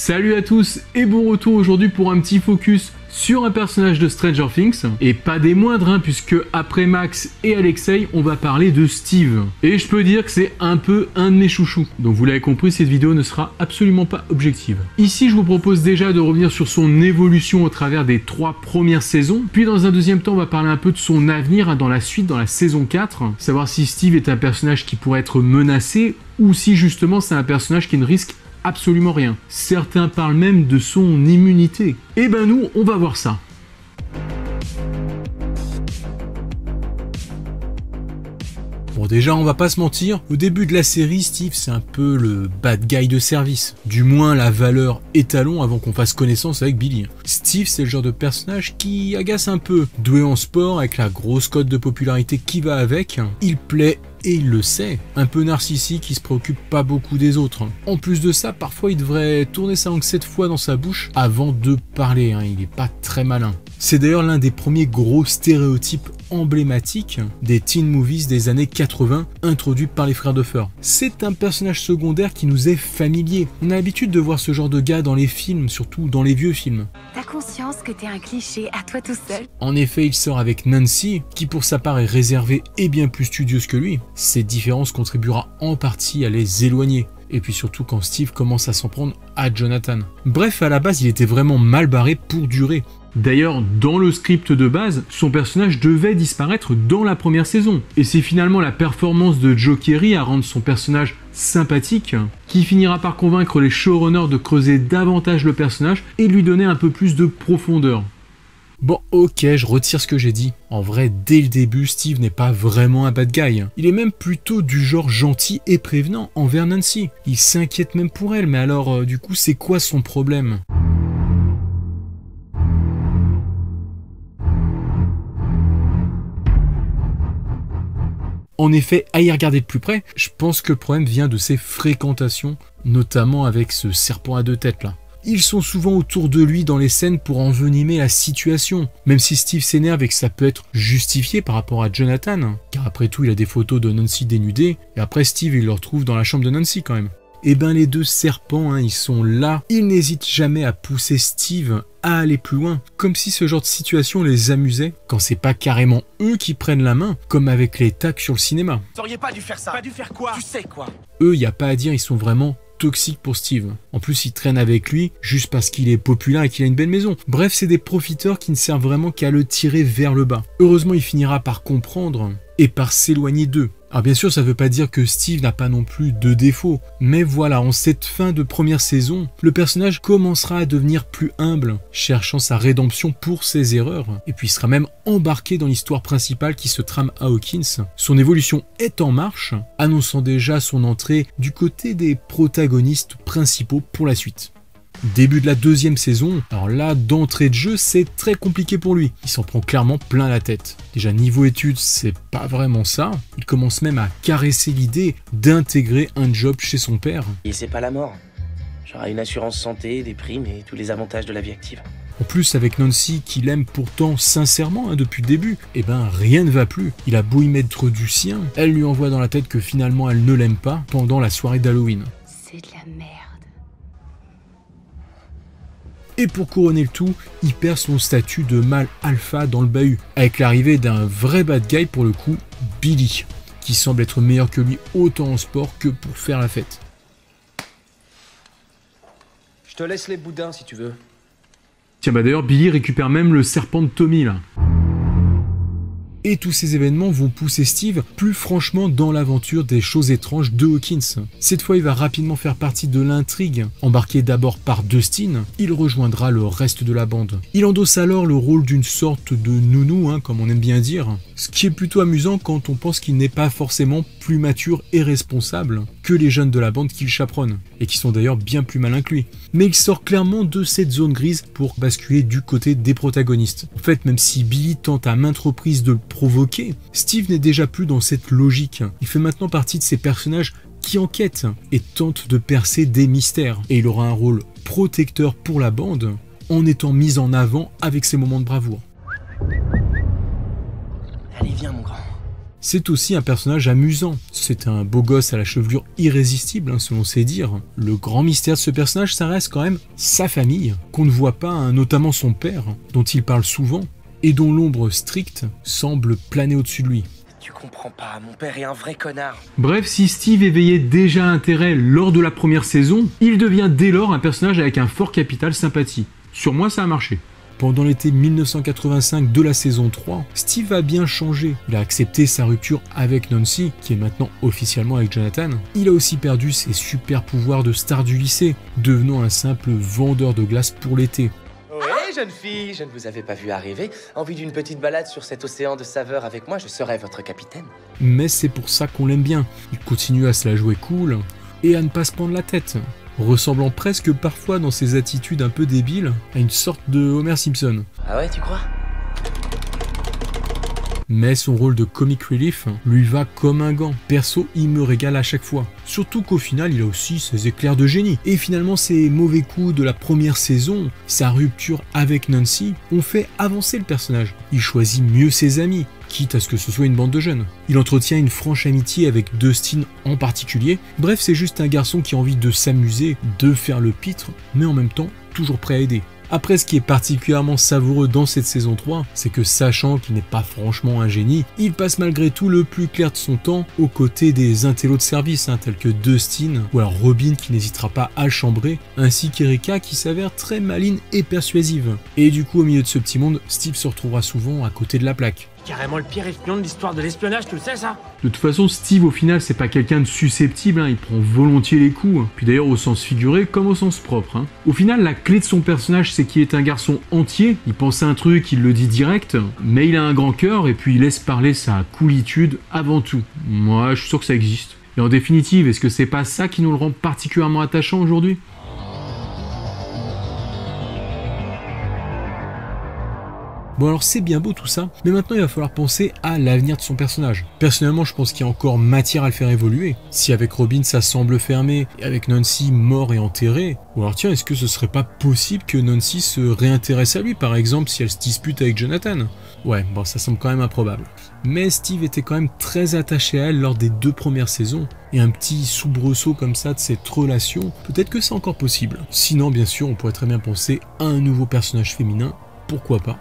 Salut à tous et bon retour aujourd'hui pour un petit focus sur un personnage de Stranger Things, et pas des moindres puisque après Max et Alexei on va parler de Steve, et je peux dire que c'est un peu un de mes chouchous, donc vous l'avez compris, cette vidéo ne sera absolument pas objective. Ici je vous propose déjà de revenir sur son évolution au travers des 3 premières saisons, puis dans un deuxième temps on va parler un peu de son avenir dans la suite, dans la saison 4, savoir si Steve est un personnage qui pourrait être menacé ou si justement c'est un personnage qui ne risque absolument rien. Certains parlent même de son immunité. Et ben nous, on va voir ça. Bon déjà, on va pas se mentir, au début de la série, Steve c'est un peu le bad guy de service. Du moins la valeur étalon avant qu'on fasse connaissance avec Billy. Steve c'est le genre de personnage qui agace un peu. Doué en sport, avec la grosse cote de popularité qui va avec, il plaît et il le sait. Un peu narcissique, il se préoccupe pas beaucoup des autres. En plus de ça, parfois il devrait tourner sa langue 7 fois dans sa bouche avant de parler, il est pas très malin. C'est d'ailleurs l'un des premiers gros stéréotypes emblématiques des teen movies des années 80 introduits par les frères Duffer. C'est un personnage secondaire qui nous est familier. On a l'habitude de voir ce genre de gars dans les films, surtout dans les vieux films. T'as conscience que t'es un cliché à toi tout seul? En effet, il sort avec Nancy, qui pour sa part est réservée et bien plus studieuse que lui. Cette différence contribuera en partie à les éloigner. Et puis surtout quand Steve commence à s'en prendre à Jonathan. Bref, à la base, il était vraiment mal barré pour durer. D'ailleurs, dans le script de base, son personnage devait disparaître dans la première saison. Et c'est finalement la performance de Joe Keery à rendre son personnage sympathique qui finira par convaincre les showrunners de creuser davantage le personnage et de lui donner un peu plus de profondeur. Bon ok, je retire ce que j'ai dit. En vrai, dès le début, Steve n'est pas vraiment un bad guy. Il est même plutôt du genre gentil et prévenant envers Nancy. Il s'inquiète même pour elle, mais alors du coup c'est quoi son problème ? En effet, à y regarder de plus près, je pense que le problème vient de ses fréquentations, notamment avec ce serpent à 2 têtes là. Ils sont souvent autour de lui dans les scènes pour envenimer la situation, même si Steve s'énerve et que ça peut être justifié par rapport à Jonathan, car après tout il a des photos de Nancy dénudée, et après Steve il le retrouve dans la chambre de Nancy quand même. Et ben les deux serpents, ils sont là, ils n'hésitent jamais à pousser Steve à aller plus loin, comme si ce genre de situation les amusait, quand c'est pas carrément eux qui prennent la main, comme avec les tacs sur le cinéma. T'auriez pas dû faire ça. Pas dû faire quoi? Tu sais quoi? Eux, y a pas à dire, ils sont vraiment toxique pour Steve. En plus, il traîne avec lui juste parce qu'il est populaire et qu'il a une belle maison. Bref, c'est des profiteurs qui ne servent vraiment qu'à le tirer vers le bas. Heureusement, il finira par comprendre et par s'éloigner d'eux. Alors bien sûr, ça ne veut pas dire que Steve n'a pas non plus de défauts, mais voilà, en cette fin de première saison, le personnage commencera à devenir plus humble, cherchant sa rédemption pour ses erreurs, et puis il sera même embarqué dans l'histoire principale qui se trame à Hawkins. Son évolution est en marche, annonçant déjà son entrée du côté des protagonistes principaux pour la suite. Début de la 2e saison, alors là, d'entrée de jeu, c'est très compliqué pour lui. Il s'en prend clairement plein la tête. Déjà, niveau études, c'est pas vraiment ça. Il commence même à caresser l'idée d'intégrer un job chez son père. Et c'est pas la mort. J'aurai une assurance santé, des primes et tous les avantages de la vie active. En plus, avec Nancy, qu'il aime pourtant sincèrement depuis le début, eh ben rien ne va plus. Il a beau y mettre du sien, elle lui envoie dans la tête que finalement elle ne l'aime pas pendant la soirée d'Halloween. C'est de la merde. Et pour couronner le tout, il perd son statut de mâle alpha dans le bahut, avec l'arrivée d'un vrai bad guy pour le coup, Billy, qui semble être meilleur que lui autant en sport que pour faire la fête. Je te laisse les boudins si tu veux. Tiens bah d'ailleurs, Billy récupère même le serpent de Tommy là. Et tous ces événements vont pousser Steve plus franchement dans l'aventure des choses étranges de Hawkins. Cette fois, il va rapidement faire partie de l'intrigue. Embarqué d'abord par Dustin, il rejoindra le reste de la bande. Il endosse alors le rôle d'une sorte de nounou, comme on aime bien dire. Ce qui est plutôt amusant quand on pense qu'il n'est pas forcément plus mature et responsable que les jeunes de la bande qu'il chaperonne, et qui sont d'ailleurs bien plus malins que lui. Mais il sort clairement de cette zone grise pour basculer du côté des protagonistes. En fait, même si Billy tente à maintes reprises de le provoquer, Steve n'est déjà plus dans cette logique. Il fait maintenant partie de ces personnages qui enquêtent et tentent de percer des mystères. Et il aura un rôle protecteur pour la bande en étant mis en avant avec ses moments de bravoure. Allez, viens mon grand. C'est aussi un personnage amusant. C'est un beau gosse à la chevelure irrésistible, hein, selon ses dires. Le grand mystère de ce personnage, ça reste quand même sa famille, qu'on ne voit pas, hein, notamment son père, dont il parle souvent, et dont l'ombre stricte semble planer au-dessus de lui. Tu comprends pas, mon père est un vrai connard. Bref, si Steve éveillait déjà l'intérêt lors de la première saison, il devient dès lors un personnage avec un fort capital sympathie. Sur moi, ça a marché. Pendant l'été 1985 de la saison 3, Steve a bien changé. Il a accepté sa rupture avec Nancy, qui est maintenant officiellement avec Jonathan. Il a aussi perdu ses super pouvoirs de star du lycée, devenant un simple vendeur de glace pour l'été. Ouais, jeune fille, je ne vous avais pas vu arriver. En vue d'une petite balade sur cet océan de saveurs avec moi, je serai votre capitaine. Mais c'est pour ça qu'on l'aime bien. Il continue à se la jouer cool et à ne pas se prendre la tête, ressemblant presque parfois dans ses attitudes un peu débiles à une sorte de Homer Simpson. Ah ouais, tu crois? Mais son rôle de comic relief lui va comme un gant. Perso, il me régale à chaque fois. Surtout qu'au final, il a aussi ses éclairs de génie. Et finalement, ses mauvais coups de la première saison, sa rupture avec Nancy, ont fait avancer le personnage. Il choisit mieux ses amis, quitte à ce que ce soit une bande de jeunes. Il entretient une franche amitié avec Dustin en particulier. Bref, c'est juste un garçon qui a envie de s'amuser, de faire le pitre, mais en même temps, toujours prêt à aider. Après, ce qui est particulièrement savoureux dans cette saison 3, c'est que sachant qu'il n'est pas franchement un génie, il passe malgré tout le plus clair de son temps aux côtés des intellos de service, tels que Dustin ou alors Robin qui n'hésitera pas à le chambrer, ainsi qu'Erika qui s'avère très maligne et persuasive. Et du coup, au milieu de ce petit monde, Steve se retrouvera souvent à côté de la plaque. Carrément le pire espion de l'histoire de l'espionnage, tu le sais ça? De toute façon, Steve au final c'est pas quelqu'un de susceptible, il prend volontiers les coups, puis d'ailleurs au sens figuré comme au sens propre. Au final, la clé de son personnage c'est qu'il est un garçon entier, il pense à un truc, il le dit direct, mais il a un grand cœur et puis il laisse parler sa coolitude avant tout. Moi je suis sûr que ça existe. Et en définitive, est-ce que c'est pas ça qui nous le rend particulièrement attachant aujourd'hui ? Bon alors c'est bien beau tout ça, mais maintenant il va falloir penser à l'avenir de son personnage. Personnellement je pense qu'il y a encore matière à le faire évoluer. Si avec Robin ça semble fermé, et avec Nancy mort et enterré, ou alors tiens, est-ce que ce serait pas possible que Nancy se réintéresse à lui par exemple si elle se dispute avec Jonathan? Ouais, bon ça semble quand même improbable. Mais Steve était quand même très attaché à elle lors des 2 premières saisons, et un petit soubresaut comme ça de cette relation, peut-être que c'est encore possible. Sinon bien sûr on pourrait très bien penser à un nouveau personnage féminin, pourquoi pas.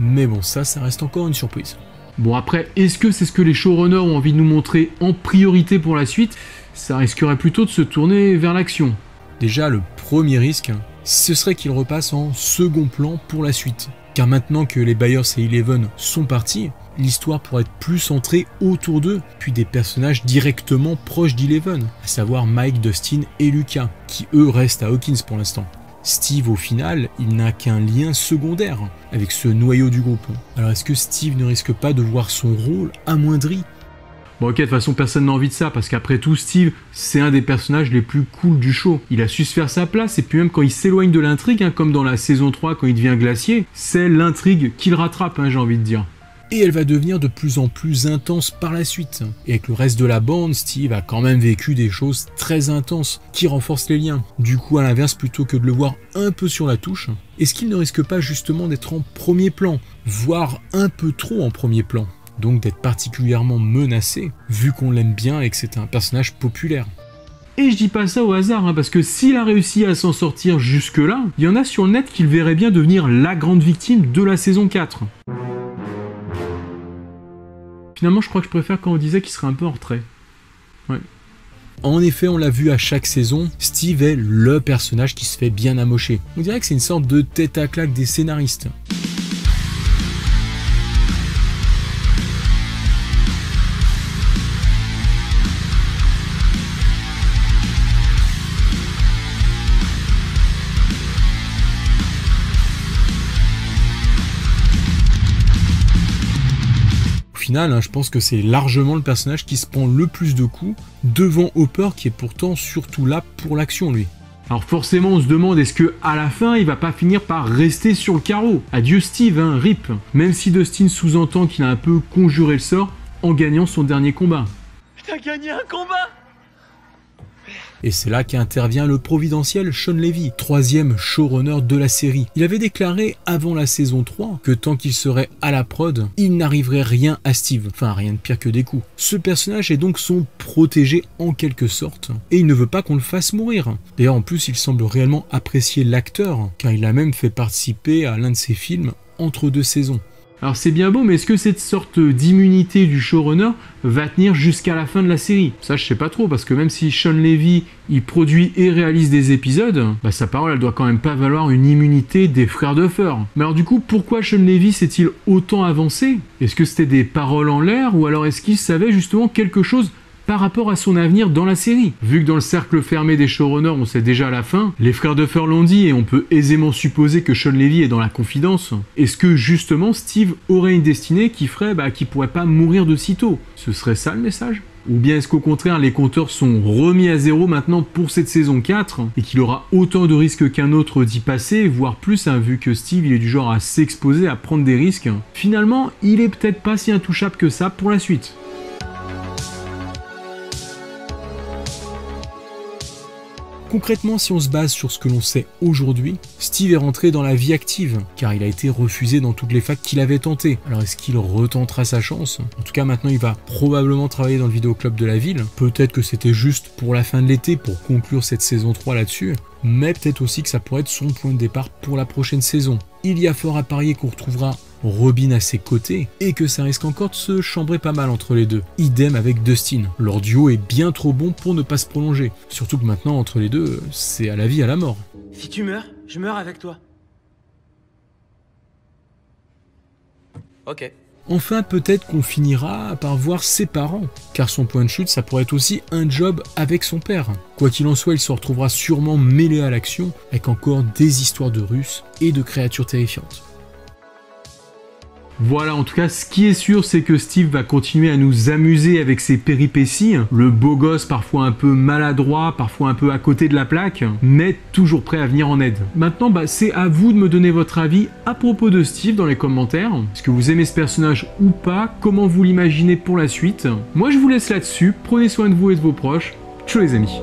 Mais bon, ça reste encore une surprise. Bon après, est-ce que c'est ce que les showrunners ont envie de nous montrer en priorité pour la suite? Ça risquerait plutôt de se tourner vers l'action. Déjà, le premier risque, ce serait qu'il repasse en second plan pour la suite. Car maintenant que les Byers et Eleven sont partis, l'histoire pourrait être plus centrée autour d'eux, puis des personnages directement proches d'Eleven, à savoir Mike, Dustin et Lucas, qui eux restent à Hawkins pour l'instant. Steve, au final, il n'a qu'un lien secondaire avec ce noyau du groupe. Alors est-ce que Steve ne risque pas de voir son rôle amoindri? Bon ok, de toute façon personne n'a envie de ça, parce qu'après tout, Steve, c'est un des personnages les plus cool du show. Il a su se faire sa place, et puis même quand il s'éloigne de l'intrigue, comme dans la saison 3 quand il devient glacier, c'est l'intrigue qui le rattrape, j'ai envie de dire. Et elle va devenir de plus en plus intense par la suite. Et avec le reste de la bande, Steve a quand même vécu des choses très intenses qui renforcent les liens. Du coup, à l'inverse, plutôt que de le voir un peu sur la touche, est-ce qu'il ne risque pas justement d'être en premier plan, voire un peu trop en premier plan, donc d'être particulièrement menacé, vu qu'on l'aime bien et que c'est un personnage populaire? Et je dis pas ça au hasard, parce que s'il a réussi à s'en sortir jusque-là, il y en a sur le net qui le verraient bien devenir la grande victime de la saison 4. Finalement, je crois que je préfère quand on disait qu'il serait un peu en retrait. Ouais. En effet, on l'a vu à chaque saison, Steve est le personnage qui se fait bien amocher. On dirait que c'est une sorte de tête à claque des scénaristes. Au final, je pense que c'est largement le personnage qui se prend le plus de coups devant Hopper qui est pourtant surtout là pour l'action lui. Alors forcément on se demande est-ce que à la fin il va pas finir par rester sur le carreau. Adieu Steve, rip. Même si Dustin sous-entend qu'il a un peu conjuré le sort en gagnant son dernier combat. T'as gagné un combat? Et c'est là qu'intervient le providentiel Shawn Levy, 3e showrunner de la série. Il avait déclaré avant la saison 3 que tant qu'il serait à la prod, il n'arriverait rien à Steve, enfin rien de pire que des coups. Ce personnage est donc son protégé en quelque sorte, et il ne veut pas qu'on le fasse mourir. D'ailleurs en plus il semble réellement apprécier l'acteur, car il a même fait participer à l'un de ses films entre 2 saisons. Alors c'est bien beau, mais est-ce que cette sorte d'immunité du showrunner va tenir jusqu'à la fin de la série? Ça je sais pas trop, parce que même si Shawn Levy il produit et réalise des épisodes, bah sa parole elle doit quand même pas valoir une immunité des frères Duffer. Mais alors du coup, pourquoi Shawn Levy s'est-il autant avancé? Est-ce que c'était des paroles en l'air, ou alors est-ce qu'il savait justement quelque chose par rapport à son avenir dans la série? Vu que dans le cercle fermé des showrunners, on sait déjà la fin, les frères Duffer l'ont dit et on peut aisément supposer que Shawn Levy est dans la confidence. Est-ce que justement Steve aurait une destinée qui ferait qu'il pourrait pas mourir de sitôt? Ce serait ça le message? Ou bien est-ce qu'au contraire les compteurs sont remis à zéro maintenant pour cette saison 4 et qu'il aura autant de risques qu'un autre d'y passer, voire plus, vu que Steve il est du genre à s'exposer, à prendre des risques. Finalement, il est peut-être pas si intouchable que ça pour la suite. Concrètement, si on se base sur ce que l'on sait aujourd'hui, Steve est rentré dans la vie active, car il a été refusé dans toutes les facs qu'il avait tenté. Alors est-ce qu'il retentera sa chance? En tout cas, maintenant il va probablement travailler dans le vidéoclub de la ville. Peut-être que c'était juste pour la fin de l'été, pour conclure cette saison 3 là-dessus, mais peut-être aussi que ça pourrait être son point de départ pour la prochaine saison. Il y a fort à parier qu'on retrouvera Robin à ses côtés, et que ça risque encore de se chambrer pas mal entre les deux. Idem avec Dustin. Leur duo est bien trop bon pour ne pas se prolonger. Surtout que maintenant, entre les deux, c'est à la vie à la mort. Si tu meurs, je meurs avec toi. Ok. Enfin, peut-être qu'on finira par voir ses parents, car son point de chute, ça pourrait être aussi un job avec son père. Quoi qu'il en soit, il se retrouvera sûrement mêlé à l'action, avec encore des histoires de Russes et de créatures terrifiantes. Voilà, en tout cas, ce qui est sûr, c'est que Steve va continuer à nous amuser avec ses péripéties. Le beau gosse, parfois un peu maladroit, parfois un peu à côté de la plaque, mais toujours prêt à venir en aide. Maintenant, c'est à vous de me donner votre avis à propos de Steve dans les commentaires. Est-ce que vous aimez ce personnage ou pas? Comment vous l'imaginez pour la suite? Moi, je vous laisse là-dessus. Prenez soin de vous et de vos proches. Ciao les amis.